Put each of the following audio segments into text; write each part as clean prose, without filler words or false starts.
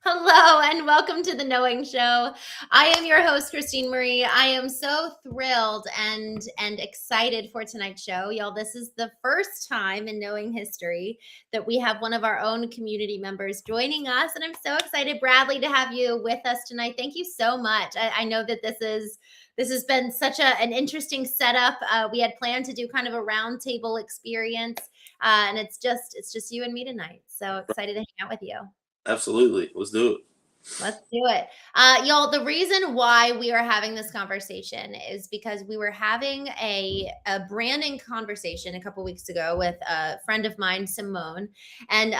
Hello and welcome to the Knowing Show. I am your host, Christene Marie. I am so thrilled and excited for tonight's show. Y'all, this is the first time in Knowing history that we have one of our own community members joining us, and I'm so excited, Bradley, to have you with us tonight. Thank you so much. I know that this has been such an interesting setup. We had planned to do kind of a roundtable experience, and it's just you and me tonight. So excited to hang out with you. Absolutely. Let's do it. Let's do it. Y'all, the reason why we are having this conversation is because we were having a branding conversation a couple weeks ago with a friend of mine, Simone, and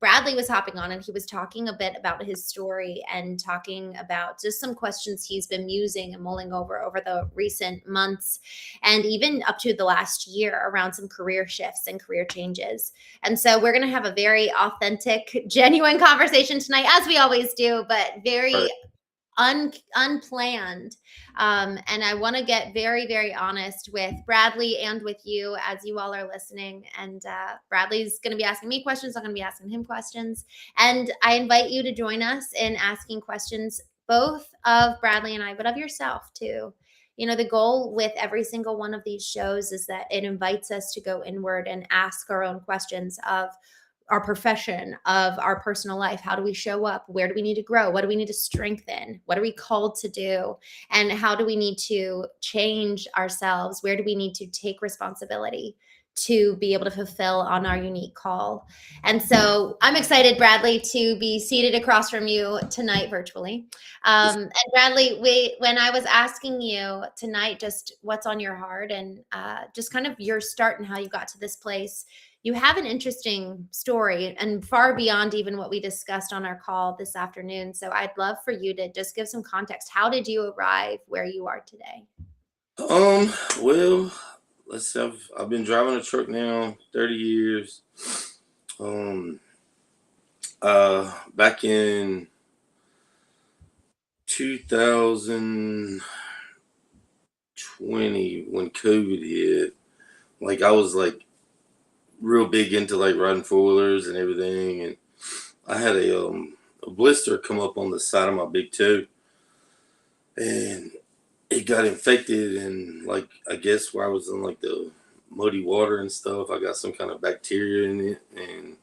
Bradley was hopping on and he was talking a bit about his story and talking about just some questions he's been musing and mulling over the recent months and even up to the last year around some career shifts and career changes. And so we're going to have a very authentic, genuine conversation tonight, as we always do, but very unplanned. And I want to get very, very honest with Bradley and with you as you all are listening. And Bradley's going to be asking me questions. I'm going to be asking him questions. And I invite you to join us in asking questions, both of Bradley and I, but of yourself too. You know, the goal with every single one of these shows is that it invites us to go inward and ask our own questions of our profession, of our personal life. How do we show up? Where do we need to grow? What do we need to strengthen? What are we called to do? And how do we need to change ourselves? Where do we need to take responsibility to be able to fulfill on our unique call? And so I'm excited, Bradley, to be seated across from you tonight virtually. And Bradley, when I was asking you tonight just what's on your heart and just kind of your start and how you got to this place, you have an interesting story and far beyond even what we discussed on our call this afternoon. So I'd love for you to just give some context. How did you arrive where you are today? Well, let's see. I've been driving a truck now 30 years. Back in 2020 when COVID hit, like I was like real big into like riding four-wheelers and everything, and I had a blister come up on the side of my big toe, and it got infected, and like I guess where I was in like the muddy water and stuff, I got some kind of bacteria in it, and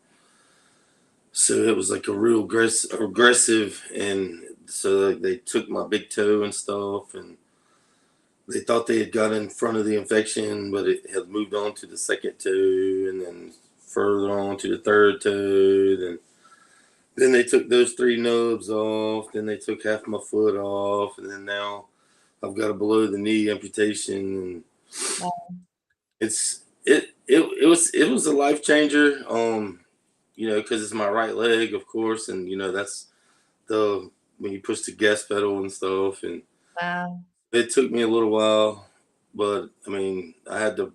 so it was like a real aggressive, and so like, they took my big toe and stuff, and they thought they had got in front of the infection, but it had moved on to the second toe, and then further on to the third toe. Then they took those three nubs off. Then they took half my foot off, and then now I've got a below the knee amputation. And it was a life changer. You know, because it's my right leg, of course, and you know that's when you push the gas pedal and stuff, and Wow. it took me a little while, but I mean, I had to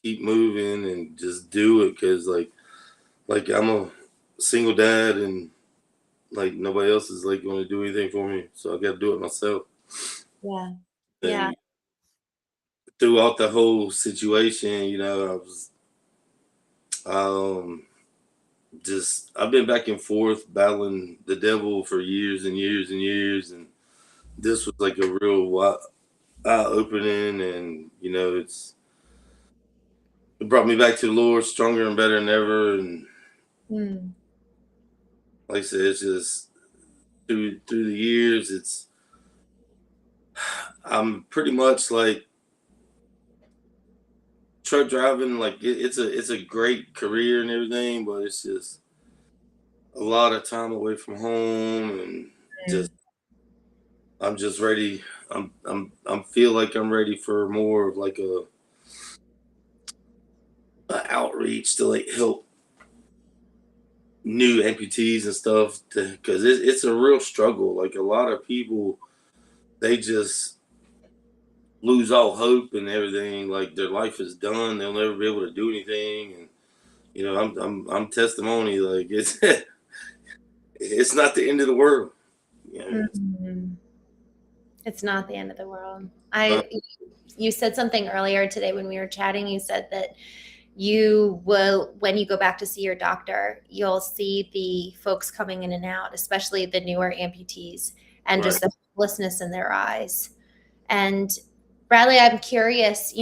keep moving and just do it because, like I'm a single dad, and like nobody else is like going to do anything for me, so I got to do it myself. Yeah. And Yeah. throughout the whole situation, you know, I've been back and forth battling the devil for years and years and years, and this was like a real eye opening, and you know, it brought me back to the Lord stronger and better than ever. And like I said, it's just through the years, I'm pretty much like truck driving. Like it's a great career and everything, but it's just a lot of time away from home, and just I'm just ready. I'm feel like I'm ready for more of like a outreach to like help new amputees and stuff, because it's a real struggle. Like a lot of people, they just lose all hope and everything. Like their life is done. They'll never be able to do anything. And you know, I'm testimony. Like it's not the end of the world. You know? It's not the end of the world. Uh, You said something earlier today when we were chatting. You said that you will, when you go back to see your doctor, you'll see the folks coming in and out, especially the newer amputees, and Right. just the hopelessness in their eyes. And Bradley, I'm curious,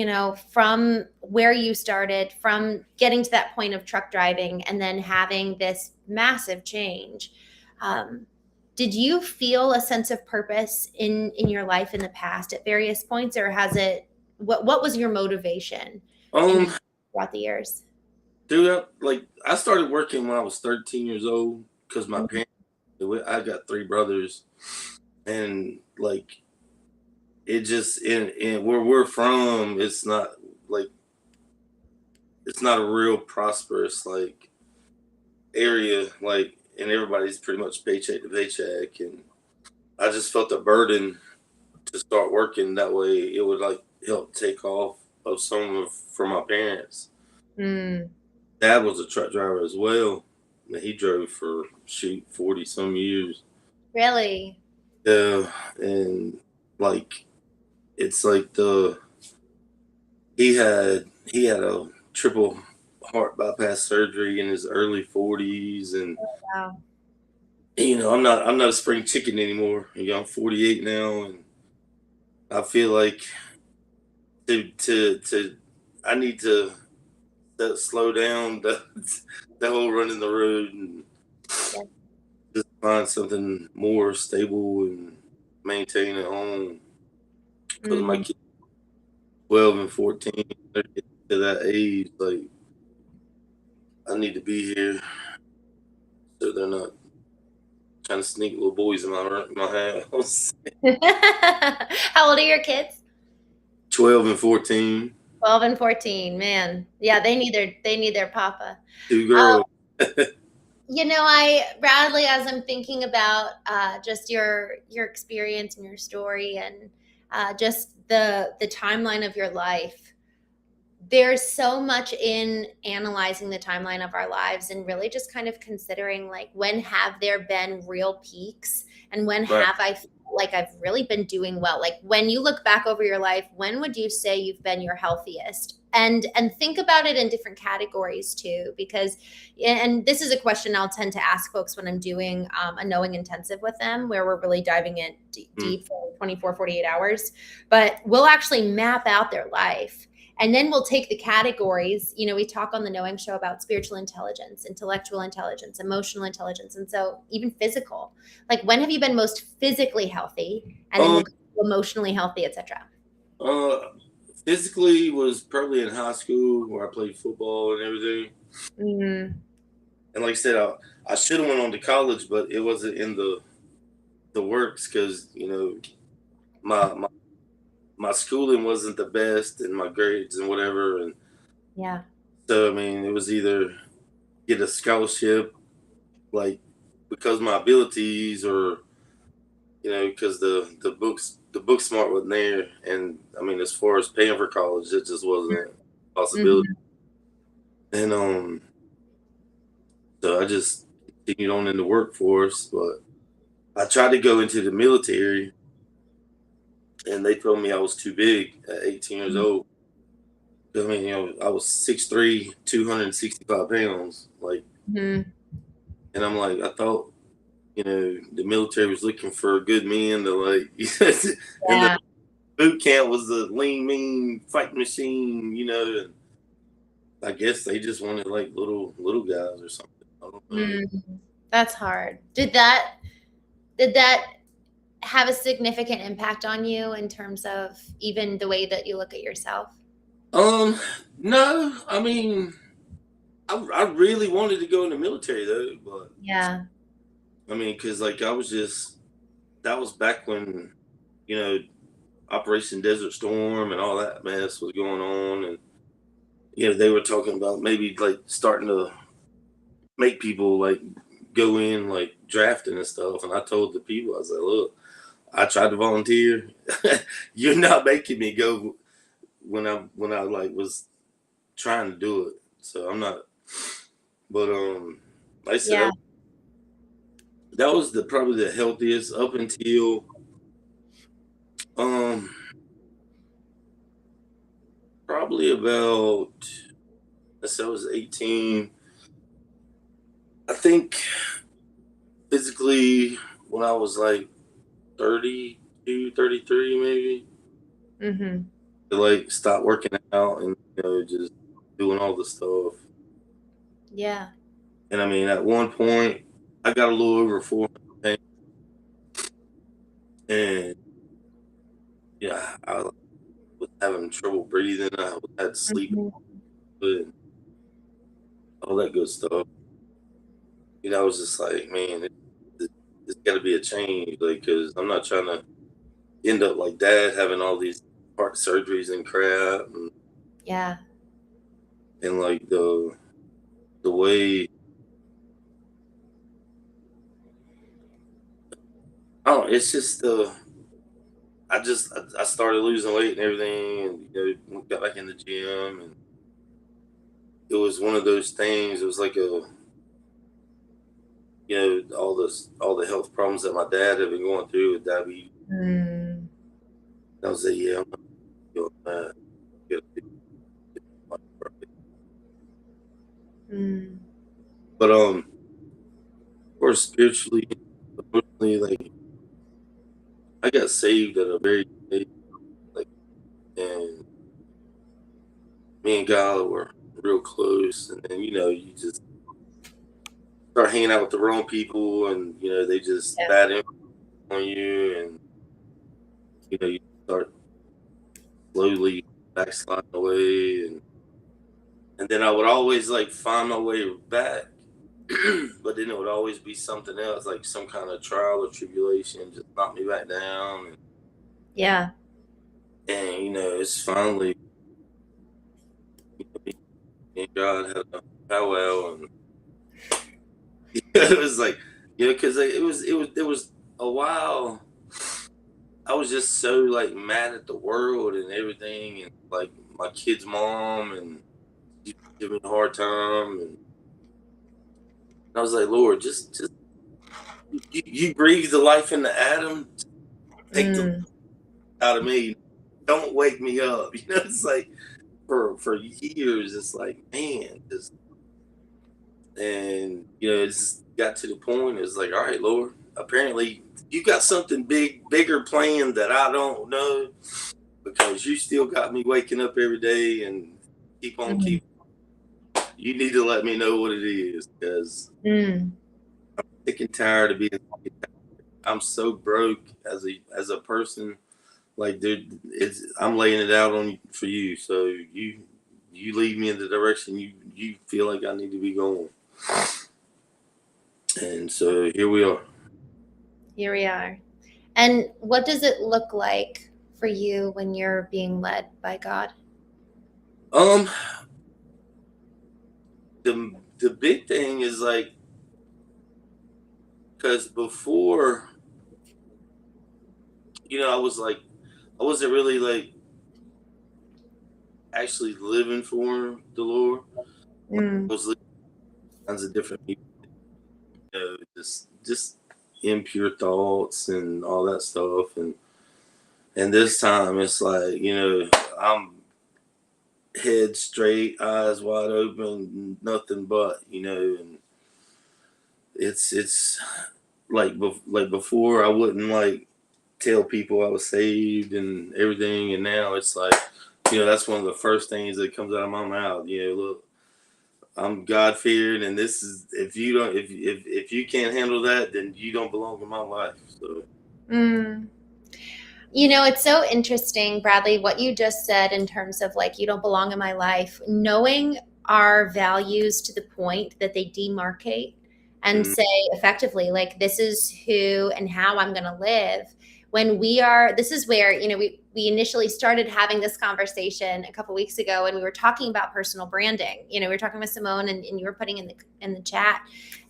from where you started, from getting to that point of truck driving and then having this massive change. Um, did you feel a sense of purpose in your life in the past at various points, or has it? What was your motivation Um, throughout the years? throughout, like, I started working when I was 13 years old because my Mhm. parents. I got three brothers, and like it just in where we're from, like it's not a real prosperous like area, like, and everybody's pretty much paycheck to paycheck, and I just felt a burden to start working that way. It would like help take off of some of from my parents. Mm, Dad was a truck driver as well. And he drove for 40 some years. really? Yeah, and like it's like he had a triple heart bypass surgery in his early 40s, and Wow. I'm not a spring chicken anymore. I'm 48 now, and I feel like to I need to slow down the whole running the road and Yeah. just find something more stable and maintain at home because my Mm. kids 12 and 14, they're getting to that age. Like I need to be here so they're not trying to sneak little boys in my house. How old are your kids? 12 and 14, 12 and 14. Man. Yeah, they need their papa. two Um, girls. Bradley, as I'm thinking about just your experience and your story, and just the timeline of your life, there's so much in analyzing the timeline of our lives and really just kind of considering, like, when have there been real peaks, and when Right. have I felt like I've really been doing well? Like, when you look back over your life, when would you say you've been your healthiest? And think about it in different categories too, because, and this is a question I'll tend to ask folks when I'm doing a knowing intensive with them, where we're really diving in Mm. deep for 24, 48 hours, but we'll actually map out their life. And then we'll take the categories. We talk on the Knowing Show about spiritual intelligence, intellectual intelligence, emotional intelligence, and so even physical. Like, when have you been most physically healthy? And then we'll Um, go emotionally healthy, etc. uh, physically was probably in high school where I played football and everything. Mm, And like I said, I should have went on to college, but it wasn't in the works because my my schooling wasn't the best and my grades and whatever. And yeah. so I mean, it was either get a scholarship, like because my abilities, or because the book smart wasn't there. And I mean, as far as paying for college, it just wasn't a possibility. Mhm. And so I just continued on in the workforce, but I tried to go into the military, and they told me I was too big at 18 years old. I mean, I was 6'3", 265 pounds, like, Mhm. and I'm like, I thought, the military was looking for good men to like, and the Yeah. boot camp was the lean, mean fighting machine, and I guess they just wanted like little guys or something. I don't know. Mm. That's hard. Did that have a significant impact on you in terms of even the way that you look at yourself? No, I mean, I really wanted to go in the military though, but Yeah. I mean, because like that was back when, you know, Operation Desert Storm and all that mess was going on, and they were talking about maybe like starting to make people like go in like drafting and stuff. And I told the people, I was like, look, I tried to volunteer. You're not making me go when I like was trying to do it. So I'm not. But like I said, Yeah. that was the probably the healthiest up until um probably about So I was 18. I think physically when I was like 32, 33, maybe, Mm-hmm. to like stop working out and just doing all the stuff. Yeah. And I mean, at one point, I got a little over 400 pounds, and yeah, I was having trouble breathing. I had sleep, Mhm. and all that good stuff. I was just like, man, it's got to be a change, like, because I'm not trying to end up like Dad having all these heart surgeries and crap, Yeah. and like the way oh, it's just I started losing weight and everything, and got back in the gym, and it was one of those things. It was like all the health problems that my dad had been going through with diabetes. Mm. I was like, yeah, I'm not doing that. Gotta do my right. Mm. But of course, spiritually, emotionally, like I got saved at a very young age, like, and me and God were real close, and then you just start hanging out with the wrong people, and they just Yeah. bad influence on you, and you start slowly backsliding away, and then I would always like find my way back, but then it would always be something else, like some kind of trial or tribulation, just knock me back down, Yeah. and it's finally me and God had a powwow, and it was like because it was a while. I was just so like mad at the world and everything, and like my kid's mom, and she gave me a hard time, and I was like, Lord, just you breathe the life into Adam, take the life Mm. out of me. Don't wake me up. It's like for years, it's like, man, just and it just got to the point. It's like, all right, Lord, apparently you got something bigger planned that I don't know, because you still got me waking up every day and keep on Mm. keep. You need to let me know what it is, because Mm. sick and tired of being. I'm so broke as a person. Like, dude, I'm laying it out on for you. So you lead me in the direction you feel like I need to be going. And so here we are. Here we are. And what does it look like for you when you're being led by God? Um, the big thing is like, because before, I was like, I wasn't really like actually living for the Lord. Like, Mm. I was living kinds of different people, just impure thoughts and all that stuff, and this time it's like, I'm head straight, eyes wide open, nothing but, and it's like before I wouldn't like tell people I was saved and everything, and now it's like, that's one of the first things that comes out of my mouth. Look, I'm God fearing, and this is, if you don't, if you can't handle that, then you don't belong in my life. So. Mm. It's so interesting, Bradley, what you just said in terms of like, you don't belong in my life. Knowing our values to the point that they demarcate and Mm, say effectively, like, this is who and how I'm going to live. This is where, we initially started having this conversation a couple weeks ago, and we were talking about personal branding. We were talking with Simone, and you were putting in the chat.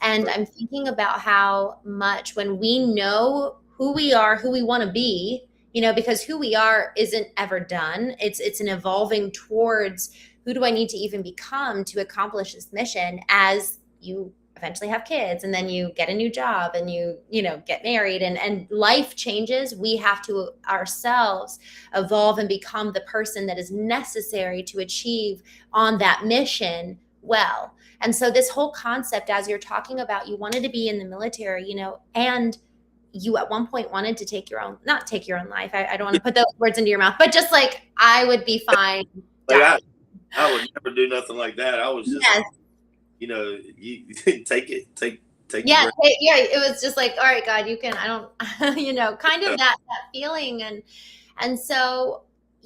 And right. I'm thinking about how much when we know who we are, who we want to be, because who we are isn't ever done. It's an evolving towards who do I need to even become to accomplish this mission as you eventually have kids, and then you get a new job, and you get married, and life changes. We have to ourselves evolve and become the person that is necessary to achieve on that mission well. And so this whole concept, as you're talking about, you wanted to be in the military, and you at one point wanted to not take your own life. I don't want to put those words into your mouth, but just like, I would be fine Like dying. I would never do nothing like that. I was just, Yes. you take the Yeah, breath. it was just like, all right, God, you can, I don't, kind of that feeling. And so,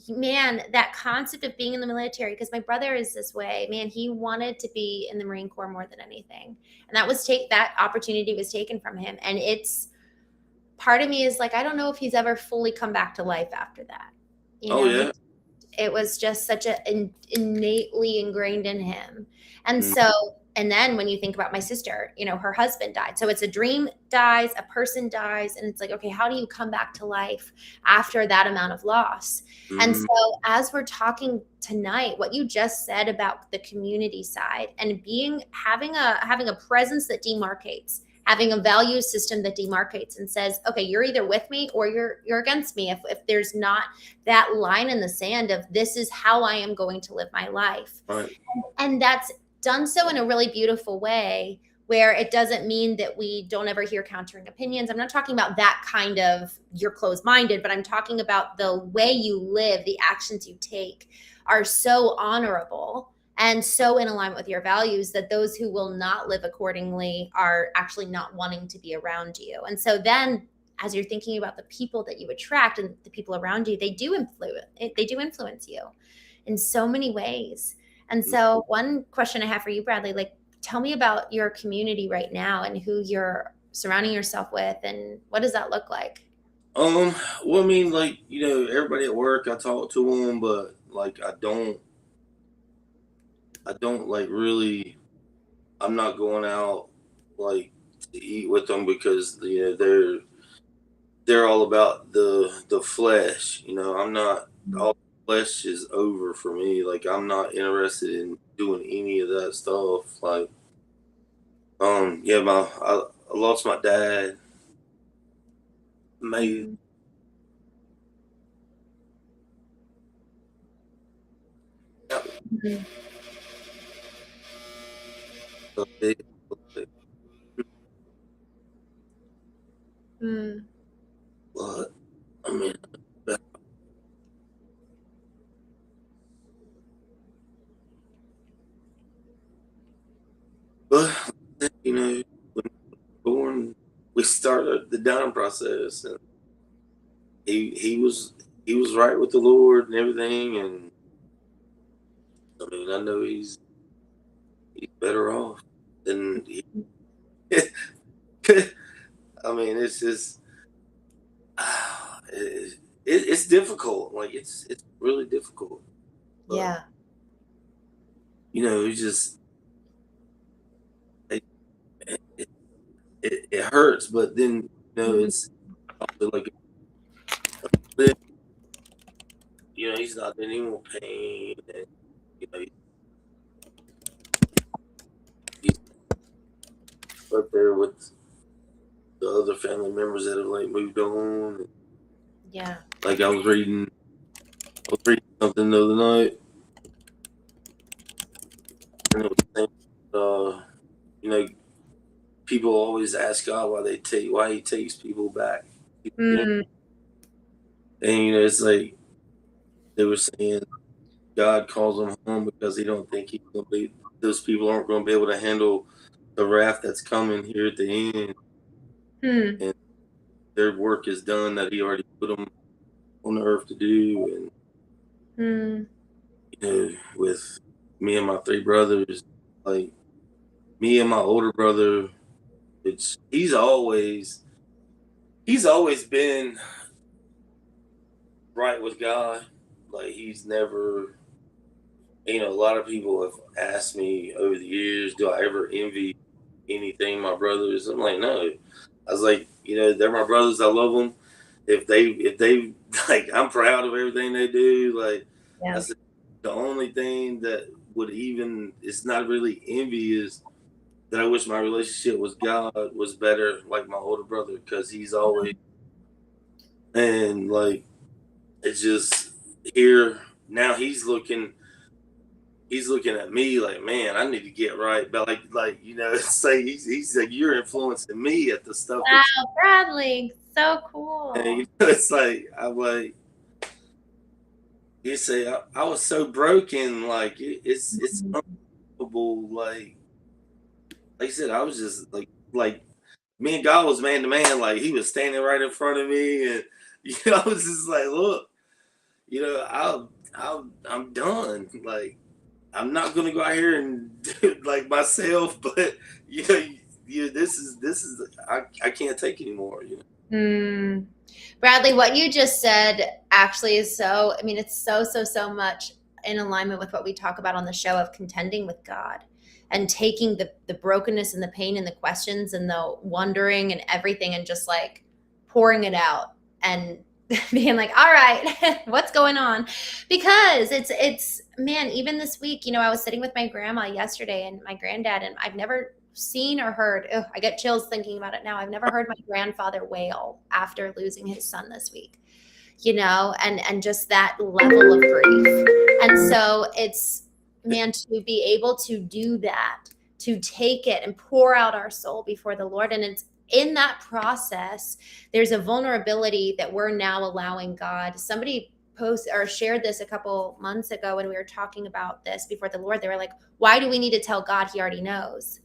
man, that concept of being in the military, because my brother is this way, man, he wanted to be in the Marine Corps more than anything. And that opportunity was taken from him. And it's, part of me is like, I don't know if he's ever fully come back to life after that. Yeah. It was just such innately ingrained in him. And Mm. so, and then when you think about my sister, her husband died. So it's a dream dies, a person dies, and it's like, okay, how do you come back to life after that amount of loss? Mm. And so as we're talking tonight, what you just said about the community side and having a presence that demarcates, having a value system that demarcates and says, okay, you're either with me or you're against me. If there's not that line in the sand of, this is how I am going to live my life. Right. And that's done so in a really beautiful way, where it doesn't mean that we don't ever hear countering opinions. I'm not talking about that kind of, you're closed-minded, but I'm talking about the way you live, the actions you take are so honorable and so in alignment with your values that those who will not live accordingly are actually not wanting to be around you. And so then, as you're thinking about the people that you attract and the people around you, they do influence you in so many ways. And so one question I have for you, Bradley, like, tell me about your community right now and who you're surrounding yourself with, and what does that look like? Well, I mean, like, everybody at work, I talk to them, but like, I don't like really, I'm not going out like to eat with them because, they're all about the flesh. I'm not, all flesh is over for me. Like, I'm not interested in doing any of that stuff. Like, yeah, I lost my dad May. Mhm. Mm. But I mean, but when born, we started the dying process, and he was right with the Lord and everything, and I mean, I know he's better off than he. I mean, it's just it's difficult. Like, it's really difficult. But, Yeah. it's just it, it hurts, but then it's also like, he's not in any more pain, and he's up there with the other family members that have like moved on. Yeah. Like, I was reading something the other night, and it was saying, people always ask God why He takes people back. Mm. And it's like they were saying, God calls them home because He don't think those people aren't going to be able to handle the wrath that's coming here at the end, Hmm. and their work is done that He already put them on the earth to do. Hmm. And with me and my three brothers, like, me and my older brother, he's always been right with God. Like, he's never, a lot of people have asked me over the years, do I ever envy anything my brothers? I'm like, no. I was like, they're my brothers. I love them. If they like, I'm proud of everything they do. Like, Yeah. I said, the only thing that would even, it's not really envy, is that I wish my relationship with God was better, like my older brother, because he's always, and like, it's just here now he's looking he's looking at me like, man, I need to get right. But like it's like he's like, you're influencing me at the stuff that Wow, Bradley, so you, cool. it's like I'm like you say I was so broken, like it's unbelievable. Like I said, I was just like me and God was man to man. Like he was standing right in front of me, and I was just like, look, I'm done. Like I'm not gonna go out here and do it like myself, but you know, this is I can't take anymore. Mm. Bradley, what you just said actually is so, I mean, it's so much in alignment with what we talk about on the show of contending with God and taking the brokenness and the pain and the questions and the wondering and everything and just like pouring it out and being like, all right, what's going on? Because it's man, even this week, I was sitting with my grandma yesterday and my granddad, and I've never seen or heard, I get chills thinking about it now. I've never heard my grandfather wail after losing his son this week, and just that level of grief. And so it's, man, to be able to do that, to take it and pour out our soul before the Lord. And it's in that process, there's a vulnerability that we're now allowing God. Somebody posted or shared this a couple months ago when we were talking about this before the Lord. They were like, why do we need to tell God? He already knows.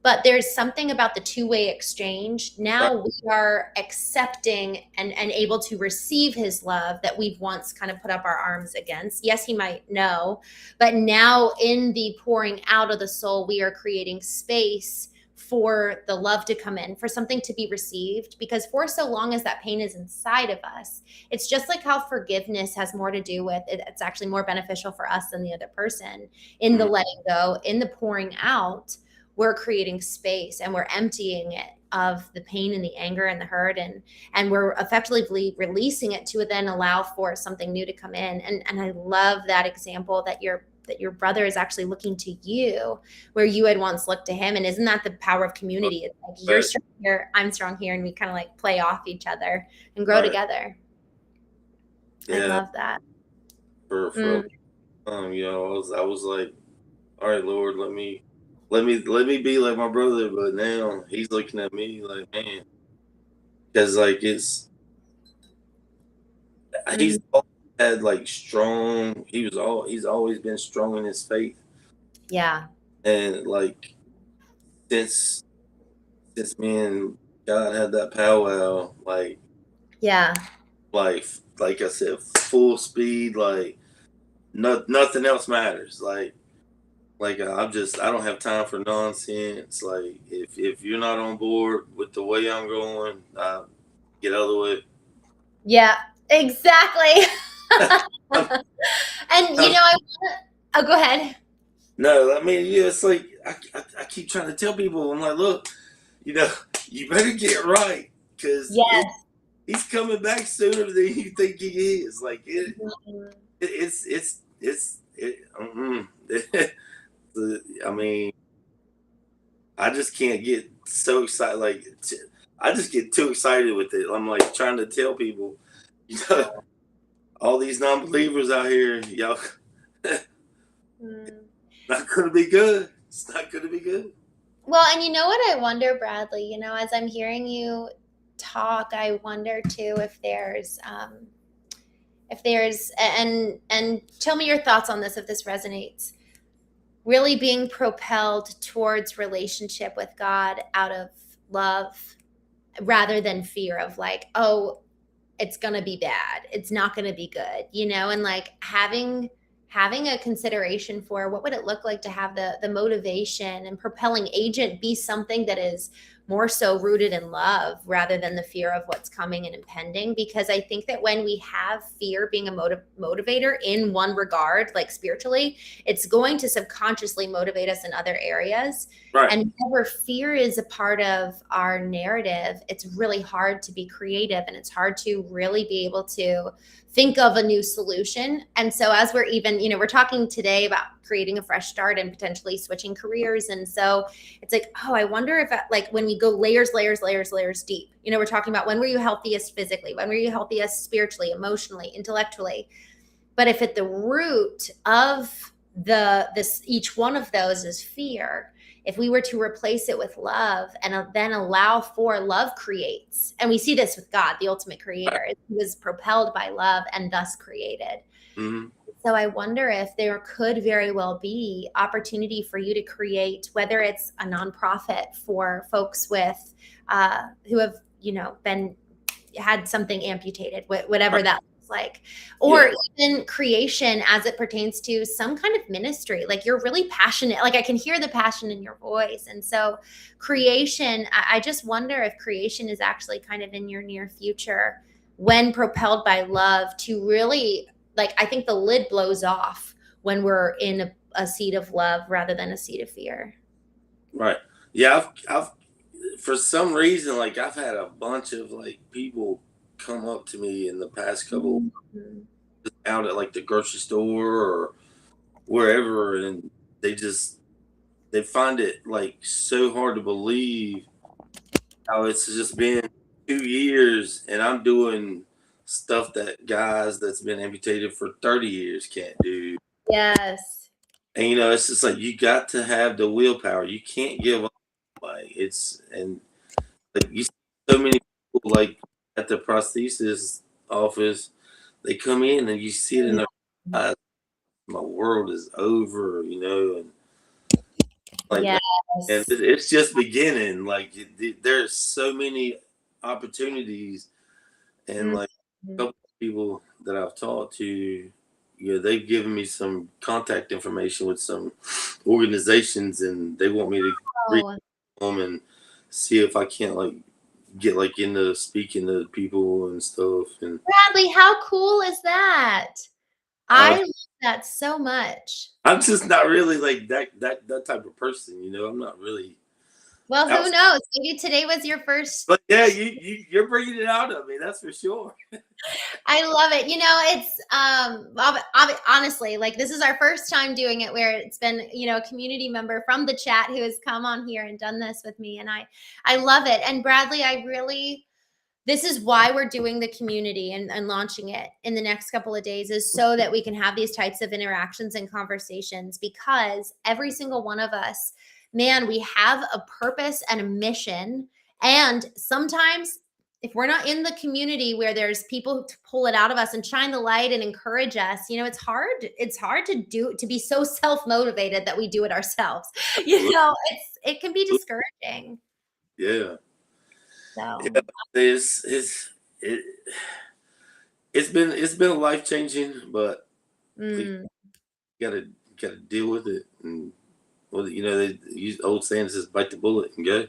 But there's something about the two-way exchange. Now we are accepting and able to receive his love that we've once kind of put up our arms against. Yes, he might know, but now in the pouring out of the soul, we are creating space for the love to come in, for something to be received. Because for so long as that pain is inside of us, it's just like how forgiveness has more to do with it. It's actually more beneficial for us than the other person. In the letting go, in the pouring out, we're creating space and we're emptying it of the pain and the anger and the hurt, and we're effectively releasing it to then allow for something new to come in. And I love that example that your brother is actually looking to you where you had once looked to him. And isn't that the power of community? It's like you're strong here, I'm strong here, and we kind of like play off each other and grow together. Yeah. I love that. For I was like, all right, Lord, let me be like my brother. But now he's looking at me like, man, because like he's had like strong. He's always been strong in his faith. Yeah. And like since me and God had that powwow, like yeah, like I said, full speed, like nothing else matters. Like I don't have time for nonsense. Like if you're not on board with the way I'm going, get out of the way. Yeah, exactly. And go ahead. No, I mean, yeah, it's like I keep trying to tell people, I'm like, look, you better get right, because he's coming back sooner than you think he is. Like I mean, I just can't get so excited. Like I just get too excited with it. I'm like trying to tell people, all these non-believers out here, y'all, not gonna be good. It's not gonna be good. Well, and you know what I wonder, Bradley, as I'm hearing you talk, I wonder too if there's and tell me your thoughts on this if this resonates. Really being propelled towards relationship with God out of love rather than fear of like, oh, it's going to be bad. It's not going to be good, and like having a consideration for what would it look like to have the motivation and propelling agent be something that is more so rooted in love rather than the fear of what's coming and impending. Because I think that when we have fear being a motivator in one regard, like spiritually, it's going to subconsciously motivate us in other areas. Right. And whenever fear is a part of our narrative, it's really hard to be creative and it's hard to really be able to think of a new solution. And so as we're even, we're talking today about creating a fresh start and potentially switching careers. And so it's like, oh, I wonder if like when we go layers deep, we're talking about when were you healthiest physically? When were you healthiest spiritually, emotionally, intellectually? But if at the root of each one of those is fear. If we were to replace it with love and then allow for love creates, and we see this with God, the ultimate creator, he was propelled by love and thus created. Mm-hmm. So I wonder if there could very well be opportunity for you to create, whether it's a nonprofit for folks with who have, had something amputated, whatever that looks like, or even creation as it pertains to some kind of ministry. Like, you're really passionate. Like, I can hear the passion in your voice. And so creation, I just wonder if creation is actually kind of in your near future when propelled by love to really, like, I think the lid blows off when we're in a seat of love rather than a seat of fear. Right. Yeah. I've for some reason, like, I've had a bunch of like people come up to me in the past couple Mhm. out at like the grocery store or wherever, and they find it like so hard to believe how it's just been 2 years and I'm doing stuff that guys that's been amputated for 30 years can't do. Yes. And it's just like you got to have the willpower. You can't give up. Like, like you see so many people like at the prosthesis office, they come in and you see it in their eyes, my world is over, and like Yes. and it's just beginning. Like, there's so many opportunities, and like a couple of people that I've talked to, they've given me some contact information with some organizations, and they want me to reach Oh, them and see if I can't like get like into speaking to people and stuff. And Bradley, how cool is that? I love that so much. I'm just not really like that type of person. I'm not really. Well, who knows? Maybe today was your first. But yeah, you're bringing it out of me. That's for sure. I love it. It's honestly, like, this is our first time doing it where it's been, a community member from the chat who has come on here and done this with me, and I love it. And Bradley, this is why we're doing the community and launching it in the next couple of days, is so that we can have these types of interactions and conversations, because every single one of us, man, we have a purpose and a mission. And sometimes if we're not in the community where there's people to pull it out of us and shine the light and encourage us, it's hard to be so self-motivated that we do it ourselves. It can be discouraging. Yeah. So Yeah, it, it's been life changing, but you gotta deal with it. And they use old saying, says bite the bullet and go.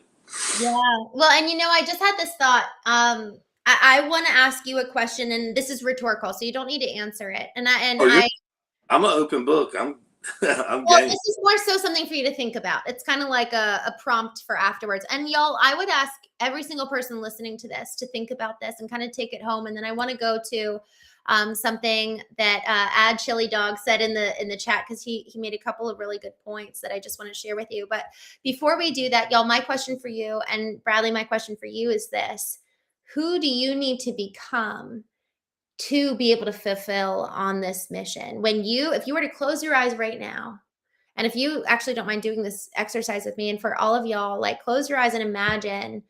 yeah. Well, and I just had this thought. I want to ask you a question, and this is rhetorical, so you don't need to answer it. I'm an open book. I'm Well, game. this is more so something for you to think about. It's kind of like a prompt for afterwards. And y'all, I would ask every single person listening to this to think about this and kind of take it home. And then I want to go to something that 𝐿_Dog said in the chat, because he made a couple of really good points that I just want to share with you. But before we do that, y'all, my question for you, and Bradley, my question for you is this: who do you need to become to be able to fulfill on this mission? If you were to close your eyes right now, and if you actually don't mind doing this exercise with me, and for all of y'all, like, close your eyes and imagine.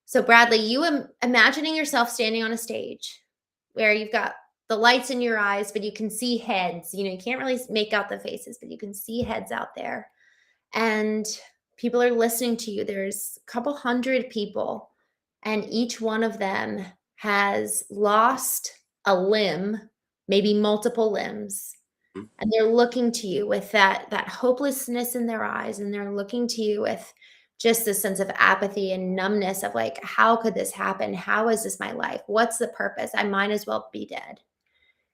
So Bradley, imagining yourself standing on a stage where you've got the lights in your eyes, but you can see heads. You can't really make out the faces, but you can see heads out there. And people are listening to you. There's a couple hundred people, and each one of them has lost a limb, maybe multiple limbs. And they're looking to you with that hopelessness in their eyes, and they're looking to you with just this sense of apathy and numbness of, like, how could this happen? How is this my life? What's the purpose? I might as well be dead.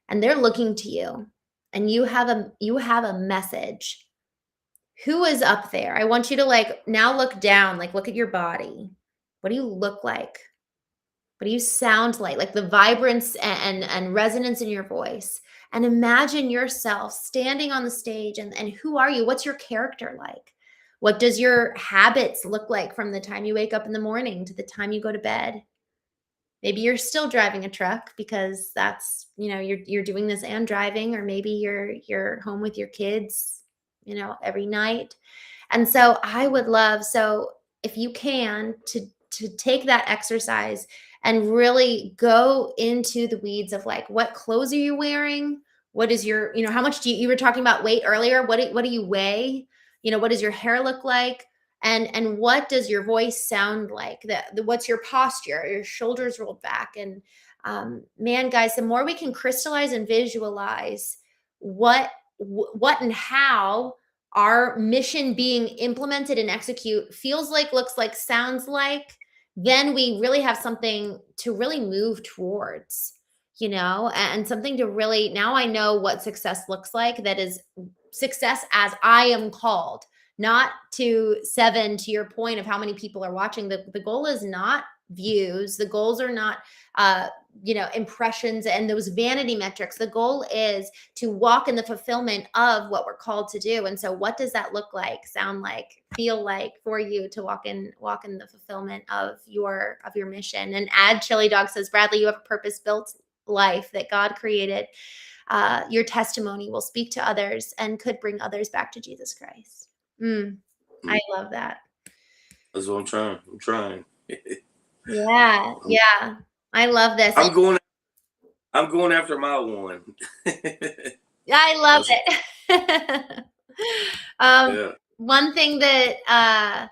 And they're looking to you, and you have a message. Who is up there? I want you to, like, now look down, like, look at your body. What do you look like? What do you sound like the vibrance and resonance in your voice? And imagine yourself standing on the stage, and who are you? What's your character like? What does your habits look like from the time you wake up in the morning to the time you go to bed? Maybe you're still driving a truck because that's, you're doing this and driving, or maybe you're home with your kids, every night. And so I would love, so if you can, to take that exercise and really go into the weeds of like, what clothes are you wearing? What is your, how much you were talking about weight earlier. What do you weigh? What does your hair look like? And what does your voice sound like? What's your posture? Are your shoulders rolled back? And man, guys, the more we can crystallize and visualize what and how our mission being implemented and execute feels like, looks like, sounds like, then we really have something to really move towards, and something to really, now I know what success looks like. That is success as I am called, not to your point of how many people are watching. The goal is not views. The goals are not, impressions and those vanity metrics. The goal is to walk in the fulfillment of what we're called to do. And so what does that look like, sound like, feel like for you to walk in the fulfillment of your mission? And @ChiliDog says, Bradley, you have a purpose-built life that God created. Your testimony will speak to others and could bring others back to Jesus Christ. I love that. That's what I'm trying. Yeah. Yeah. I love this. I'm going after my one. I love it. Yeah. One thing that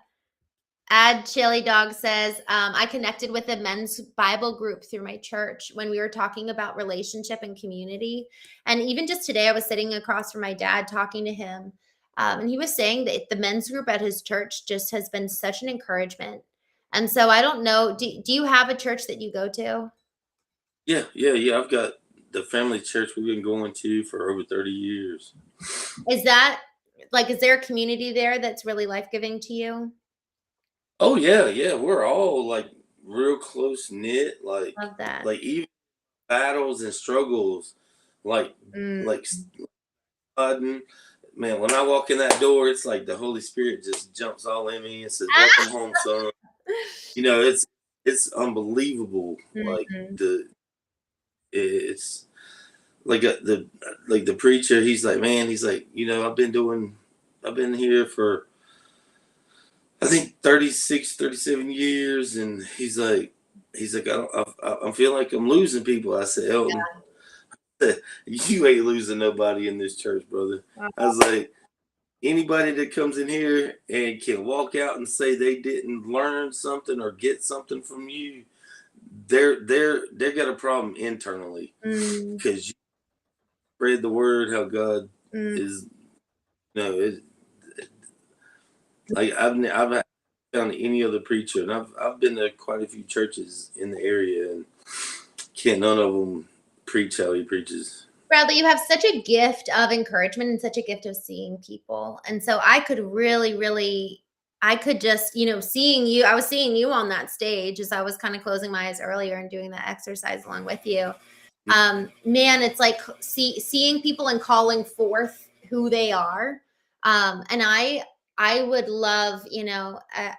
@ChiliDog says, I connected with a men's Bible group through my church when we were talking about relationship and community. And even just today, I was sitting across from my dad talking to him. And he was saying that the men's group at his church just has been such an encouragement. And so I don't know, do you have a church that you go to? Yeah. I've got the family church we've been going to for over 30 years. Is that is there a community there that's really life-giving to you? Oh yeah. We're all like real close knit, Love that. like even battles and struggles, like Mm. like sudden. Man, when I walk in that door, it's like the Holy Spirit just jumps all in me and says, "Welcome home, son." It's unbelievable. Mhm. It's like the preacher. He's like, man, he's like, I've been here for I think 36, 37 years, and he's like, I feel like I'm losing people. I said, Elton, you ain't losing nobody in this church, brother. I was like, anybody that comes in here and can walk out and say they didn't learn something or get something from you, they've got a problem internally, Mm. because you spread the word how God Mm. is. No, like I've found any other preacher, and I've been to quite a few churches in the area, and can't none of them preach how he preaches. Bradley, you have such a gift of encouragement and such a gift of seeing people. And so I could really, really, I could just, seeing you, I was seeing you on that stage as I was kind of closing my eyes earlier and doing that exercise along with you. Man, it's like seeing people and calling forth who they are. And I would love,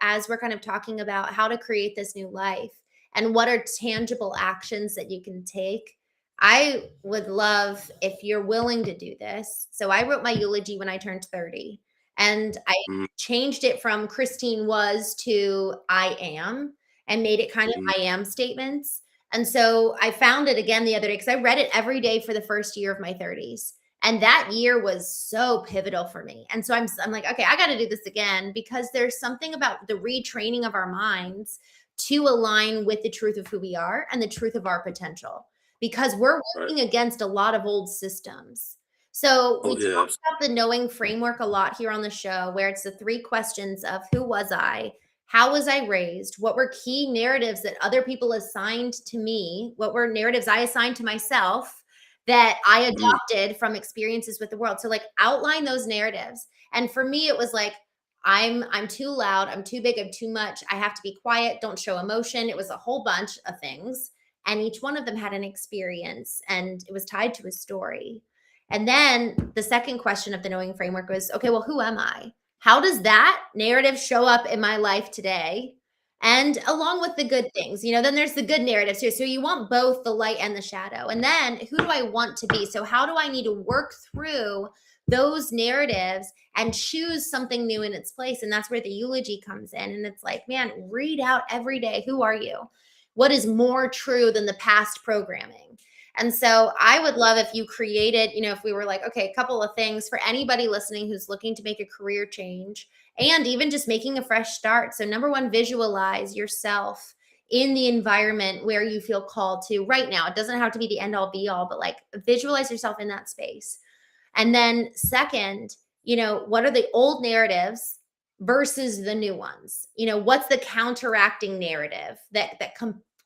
as we're kind of talking about how to create this new life and what are tangible actions that you can take, I would love if you're willing to do this. So I wrote my eulogy when I turned 30, and I Mm-hmm. changed it from Christene was to I am, and made it kind of I am statements. And so I found it again the other day because I read it every day for the first year of my 30s. And that year was so pivotal for me. And so I'm like, okay, I got to do this again, because there's something about the retraining of our minds to align with the truth of who we are and the truth of our potential, because we're Right. working against a lot of old systems. So we Oh yeah. talk about the knowing framework a lot here on the show, where it's the 3 questions of who was I? How was I raised? What were key narratives that other people assigned to me? What were narratives I assigned to myself that I Mm, adopted from experiences with the world? So like outline those narratives. And for me, it was like, I'm too loud, I'm too big, I'm too much, I have to be quiet, don't show emotion. It was a whole bunch of things. And each one of them had an experience and it was tied to a story. And then the second question of the knowing framework was, okay, well, who am I? How does that narrative show up in my life today? And along with the good things, then there's the good narrative too. So you want both the light and the shadow. And then who do I want to be? So how do I need to work through those narratives and choose something new in its place? And that's where the eulogy comes in. And it's like, man, read out every day. Who are you? What is more true than the past programming? And so I would love if you created, if we were like, okay, a couple of things for anybody listening who's looking to make a career change and even just making a fresh start. So number one, visualize yourself in the environment where you feel called to right now. It doesn't have to be the end all be all, but like visualize yourself in that space. And then second, what are the old narratives versus the new ones? What's the counteracting narrative that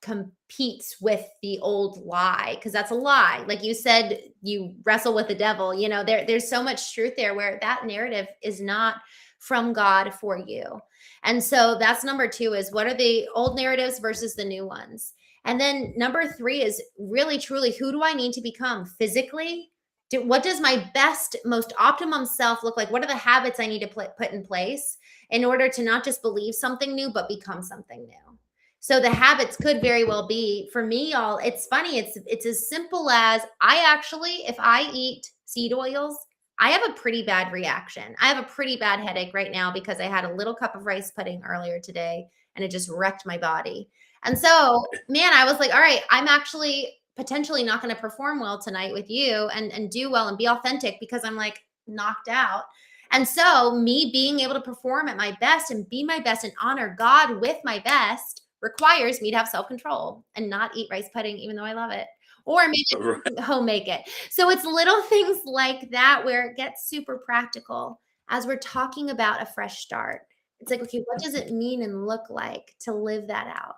competes with the old lie? Because that's a lie. Like you said, you wrestle with the devil. There's so much truth there where that narrative is not from God for you. And so that's number two, is what are the old narratives versus the new ones? And then number three is really, truly, who do I need to become physically? What does my best, most optimum self look like? What are the habits I need to put in place in order to not just believe something new, but become something new? So the habits could very well be, for me, y'all, it's funny. It's as simple as if I eat seed oils, I have a pretty bad reaction. I have a pretty bad headache right now because I had a little cup of rice pudding earlier today and it just wrecked my body. And so, man, I was like, all right, I'm actually potentially not going to perform well tonight with you and do well and be authentic because I'm like knocked out. And so me being able to perform at my best and be my best and honor God with my best requires me to have self-control and not eat rice pudding, even though I love it. Or maybe home make it. So it's little things like that where it gets super practical as we're talking about a fresh start. It's like, okay, what does it mean and look like to live that out?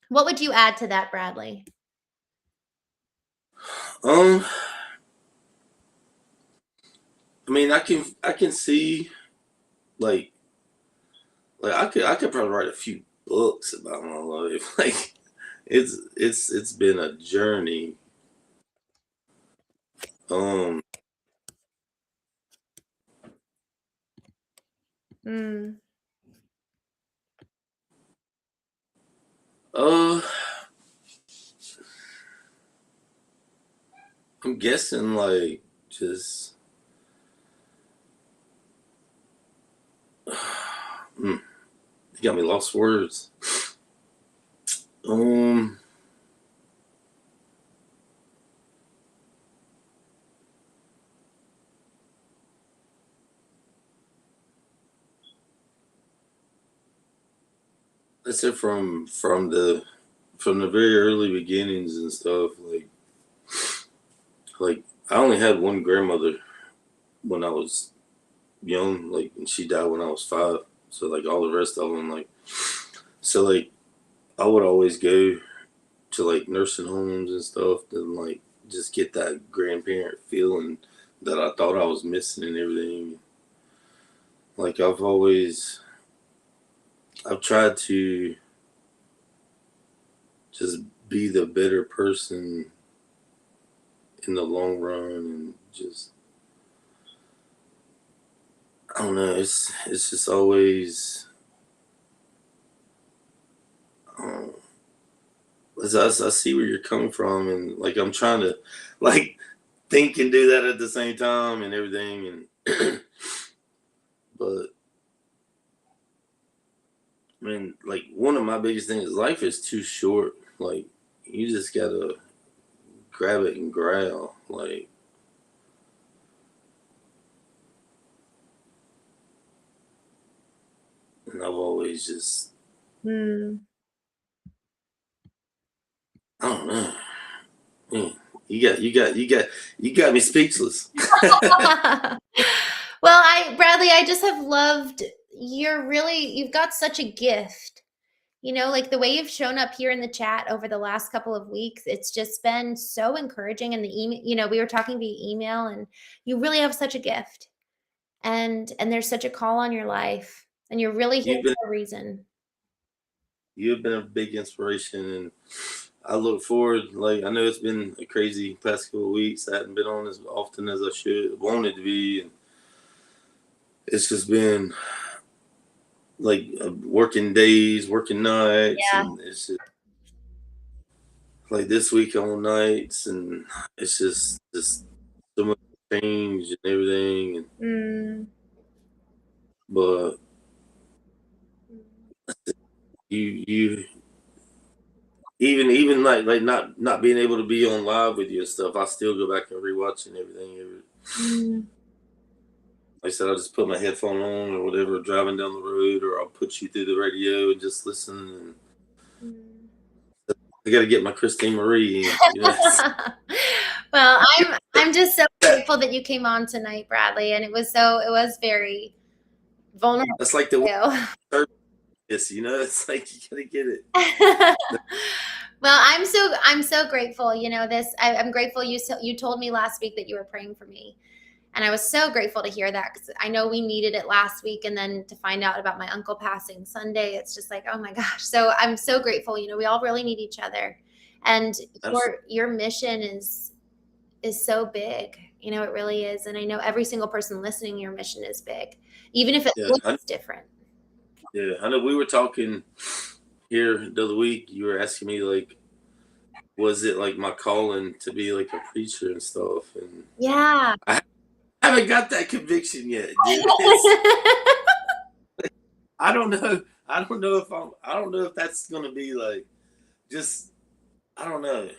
What would you add to that, Bradley? I mean, I can see like I could probably write a few books about my life. Like it's been a journey. Um Mm. uh I'm guessing like just you got me lost for words. Um That's it from the very early beginnings and stuff. Like I only had one grandmother when I was young, like, and she died when I was 5. So like all the rest of them, like I would always go to like nursing homes and stuff and like just get that grandparent feeling that I thought I was missing and everything. Like I've tried to just be the better person in the long run, and just I don't know. It's just always. Um, I see where you're coming from, and like I'm trying to like think and do that at the same time and everything, and but I mean, like one of my biggest things is life is too short. Like you just gotta grab it and growl. Like and I've always just Mm. I don't know. Man, you got me speechless. Well, Bradley, I just have loved you've got such a gift. Like the way you've shown up here in the chat over the last couple of weeks, it's just been so encouraging. And the email, we were talking via email, and you really have such a gift. And there's such a call on your life, and you're really here for a reason. You've been a big inspiration, and I look forward. Like I know it's been a crazy past couple of weeks. I hadn't been on as often as I should wanted to be, and it's just been like working days, working nights, Yeah. and it's just like this week on nights, and it's just so much change and everything. And, Mm. but you even like not being able to be on live with you and stuff, I still go back and rewatch and everything. Mm. Like I said, I'll just put my headphone on or whatever, driving down the road, or I'll put you through the radio and just listen. And I got to get my Christene Marie in, you know. Well, I'm just so grateful that you came on tonight, Bradley, and it was very vulnerable. That's like the service, you know. It's like you gotta get it. Well, I'm so grateful. You know, I'm grateful you told me last week that you were praying for me. And I was so grateful to hear that, because I know we needed it last week. And then to find out about my uncle passing Sunday, it's just like, oh my gosh. So I'm so grateful. You know, we all really need each other. And your mission is so big. You know, it really is. And I know every single person listening, your mission is big, even if it looks different. Yeah, I know we were talking here the other week. You were asking me, like, was it like my calling to be like a preacher and stuff? And yeah, I haven't got that conviction yet. I don't know. I don't know if that's gonna be like just. I don't know.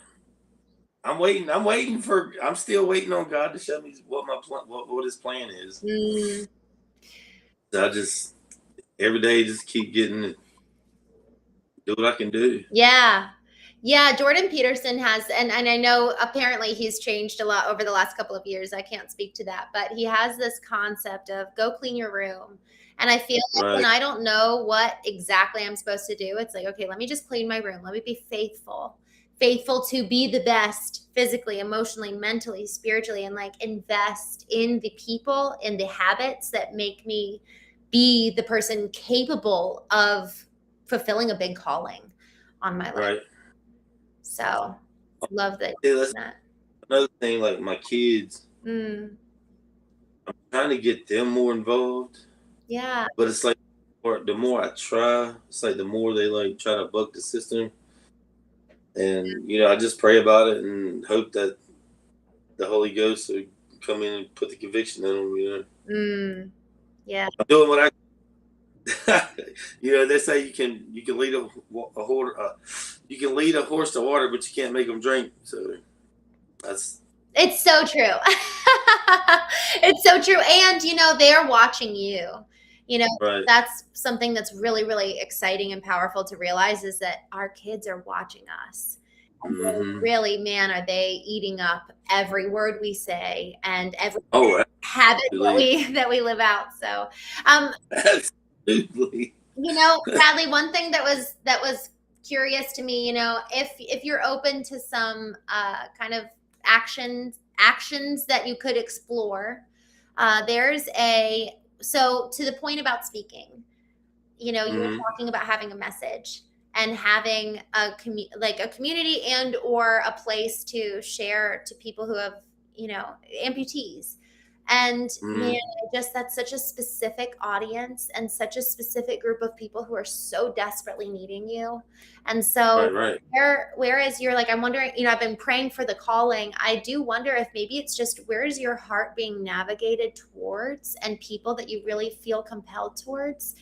I'm still waiting on God to show me what my plan, what His plan is. So I just every day just keep getting it, do what I can do. Yeah. Yeah, Jordan Peterson has, and I know apparently he's changed a lot over the last couple of years. I can't speak to that, but he has this concept of go clean your room. And I feel like when I don't know what exactly I'm supposed to do, it's like, okay, let me just clean my room. Let me be faithful to be the best physically, emotionally, mentally, spiritually, and like invest in the people, in the habits that make me be the person capable of fulfilling a big calling on my life. Right. So love that. That's another thing, like my kids, I'm trying to get them more involved. Yeah. But it's like the more I try, it's like the more they like try to buck the system. And, you know, I just pray about it and hope that the Holy Ghost will come in and put the conviction in them, you know. Yeah. I'm doing what I you know, they say you can lead a horse, you can lead a horse to water, but you can't make them drink. So it's so true. It's so true. And, you know, they're watching you. You know, that's something that's really, really exciting and powerful to realize, is that our kids are watching us. Really, man, are they eating up every word we say and every habit that we live out. So, absolutely. You know, Bradley, one thing that was curious to me, you know, if you're open to some kind of actions that you could explore, so to the point about speaking, you know, you were talking about having a message and having a community and or a place to share to people who have, you know, amputees. And man, that's such a specific audience and such a specific group of people who are so desperately needing you. And so whereas you're like, I'm wondering, you know, I've been praying for the calling. I do wonder if maybe it's just, where is your heart being navigated towards, and people that you really feel compelled towards.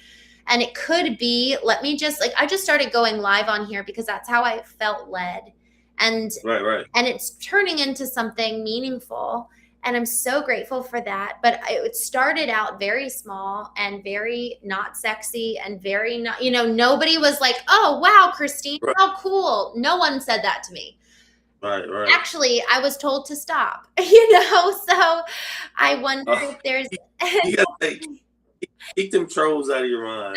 And it could be, I just started going live on here because that's how I felt led. And and it's turning into something meaningful. And I'm so grateful for that. But it started out very small and very not sexy and very not, you know, nobody was like, oh, wow, Christene, how cool. No one said that to me. Actually, I was told to stop, you know, so I wonder if there's. You gotta keep them trolls out of your mind.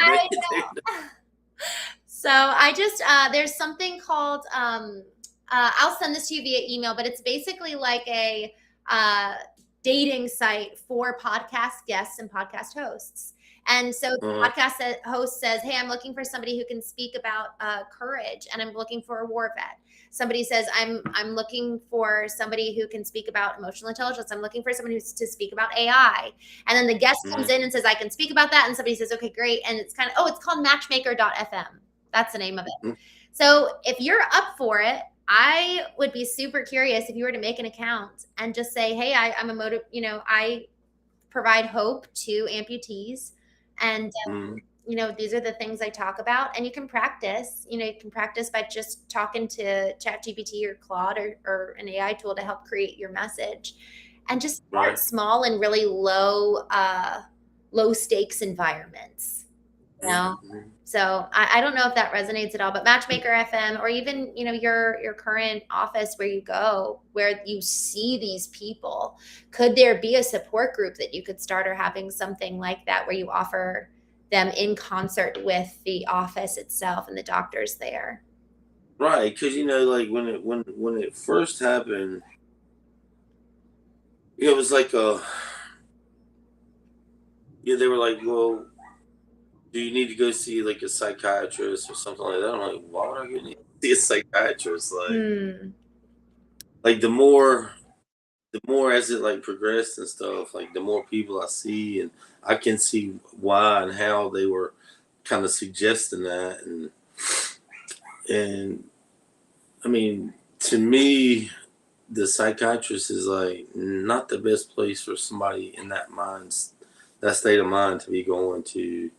So I just, there's something called, I'll send this to you via email, but it's basically like a dating site for podcast guests and podcast hosts. And so the Uh-huh. podcast host says, hey, I'm looking for somebody who can speak about courage, and I'm looking for a war vet. Somebody says, I'm looking for somebody who can speak about emotional intelligence. I'm looking for somebody to speak about AI. And then the guest comes in and says, I can speak about that. And somebody says, okay, great. And it's kind of, oh, it's called Matchmaker.fm. That's the name of it. So if you're up for it, I would be super curious if you were to make an account and just say, hey, I'm a I provide hope to amputees. And, these are the things I talk about. And you can practice, you can practice by just talking to ChatGPT or Claude or an AI tool to help create your message. And just start small and really low stakes environments. So I don't know if that resonates at all, but Matchmaker FM, or even, your current office where you go, where you see these people, could there be a support group that you could start, or having something like that where you offer them in concert with the office itself and the doctors there? Right, because like when it first happened, it was like they were like, well, do you need to go see like a psychiatrist or something like that? I'm like, why would I need to see a psychiatrist? Like the more as it like progressed and stuff, like the more people I see, and I can see why and how they were kind of suggesting that, and I mean, to me, the psychiatrist is like not the best place for somebody in that state of mind to be going to,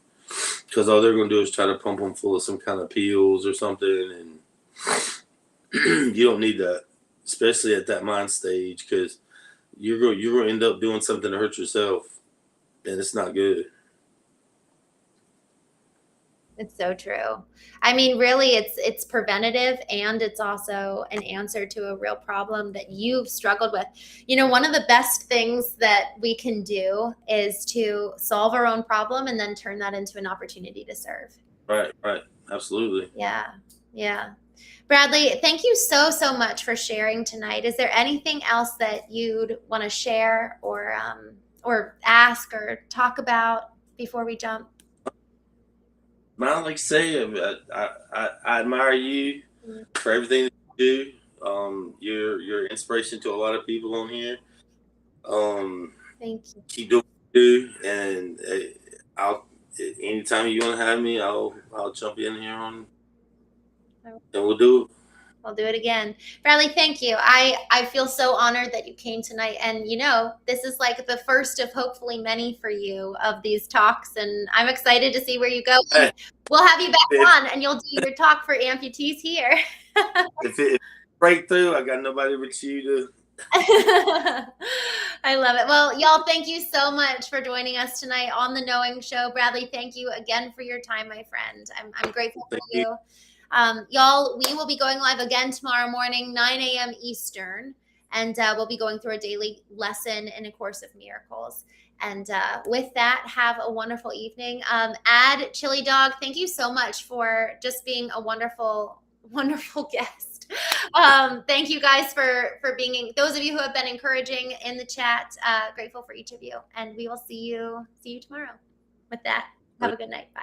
because all they're going to do is try to pump them full of some kind of pills or something, and you don't need that, especially at that mind stage, because you're going to end up doing something to hurt yourself, and it's not good. It's so true. I mean, really, it's preventative, and it's also an answer to a real problem that you've struggled with. One of the best things that we can do is to solve our own problem and then turn that into an opportunity to serve. Right. Absolutely. Yeah. Bradley, thank you so much for sharing tonight. Is there anything else that you'd want to share or ask or talk about before we jump? I like to say, I admire you for everything that you do. You're inspiration to a lot of people on here. Thank you. Keep doing what you do, and I'll anytime you want to have me, I'll jump in here and we'll do it. We'll do it again. Bradley, thank you. I feel so honored that you came tonight. And, this is like the first of hopefully many for you of these talks. And I'm excited to see where you go. Hey, we'll have you back on, and you'll do your talk for amputees here. if it break through, I got nobody but you to. I love it. Well, y'all, thank you so much for joining us tonight on The Knowing Show. Bradley, thank you again for your time, my friend. I'm grateful for you. Y'all, we will be going live again tomorrow morning, 9 a.m. Eastern, and we'll be going through a daily lesson in A Course of Miracles. And with that, have a wonderful evening. Chili Dog, thank you so much for just being a wonderful guest. Thank you guys for being, those of you who have been encouraging in the chat. Grateful for each of you, and we will see you tomorrow. With that, have a good night. Bye.